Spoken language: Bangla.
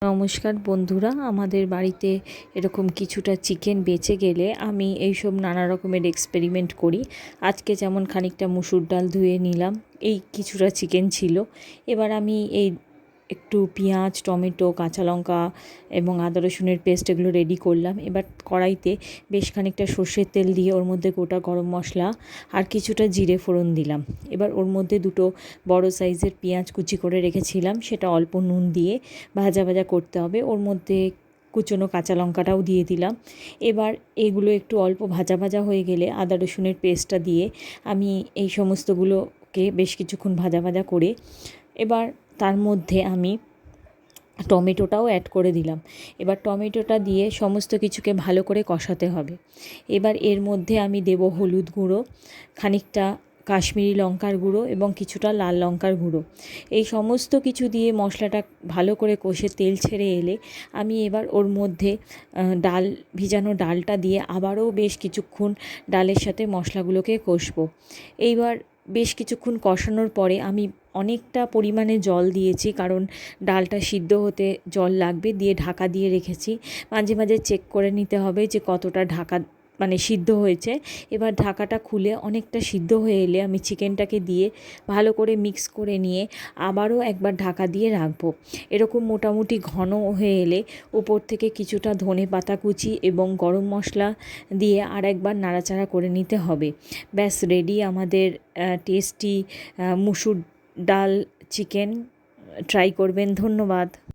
নমস্কার বন্ধুরা, আমাদের বাড়িতে এরকম কিছুটা চিকেন বেঁচে গেলে আমি এইসব নানা রকমের এক্সপেরিমেন্ট করি। আজকে যেমন খানিকটা মুসুর ডাল ধুয়ে নিলাম, এই কিছুটা চিকেন ছিল। এবার আমি এই একটু পেঁয়াজ, টমেটো, কাঁচা লঙ্কা এবং আদা রসুনের পেস্ট এগুলো রেডি করলাম। এবার কড়াইতে বেশ খানিকটা সর্ষের তেল দিয়ে ওর মধ্যে গোটা গরম মশলা আর কিছুটা জিরে ফোড়ন দিলাম। এবার ওর মধ্যে দুটো বড় সাইজের পেঁয়াজ কুচি করে রেখেছিলাম, সেটা অল্প নুন দিয়ে ভাজা ভাজা করতে হবে। ওর মধ্যে কুচনো কাঁচা লঙ্কাটাও দিয়ে দিলাম। এবার এগুলো একটু অল্প ভাজা ভাজা হয়ে গেলে আদা রসুনের পেস্টটা দিয়ে আমি এই সমস্তগুলোকে বেশ কিছুক্ষণ ভাজা ভাজা করে এবার তার মধ্যে আমি টমেটোটাও অ্যাড করে দিলাম। এবার টমেটোটা দিয়ে সমস্ত কিছুকে ভালো করে কষাতে হবে। এবার এর মধ্যে আমি দেব হলুদ গুঁড়ো, খানিকটা কাশ্মীরি লঙ্কার গুঁড়ো এবং কিছুটা লাল লঙ্কার গুঁড়ো। এই সমস্ত কিছু দিয়ে মশলাটা ভালো করে কষে তেল ছেড়ে এলে আমি এবার ওর মধ্যে ভিজানো ডালটা দিয়ে আবারও বেশ কিছুক্ষণ ডালের সাথে মশলাগুলোকে কষবো। এইবার বেশ কিছুক্ষণ কষানোর পরে আমি অনেকটা পরিমাণে জল দিয়েছি, কারণ ডালটা সিদ্ধ হতে জল লাগবে, দিয়ে ঢাকা দিয়ে রেখেছি। মাঝে মাঝে চেক করে নিতে হবে যে কতটা সিদ্ধ হয়েছে। এবার ঢাকাটা খুলে অনেকটা সিদ্ধ হয়ে এলে আমি চিকেনটাকে দিয়ে ভালো করে মিক্স করে নিয়ে আবারও একবার ঢাকা দিয়ে রাখবো। এরকম মোটামুটি ঘন হয়ে এলে উপর থেকে কিছুটা ধনে পাতা কুচি এবং গরম মশলা দিয়ে আর একবার নাড়াচাড়া করে নিতে হবে। ব্যাস রেডি আমাদের টেস্টি মুসুর ডাল চিকেন। ট্রাই করবেন। ধন্যবাদ।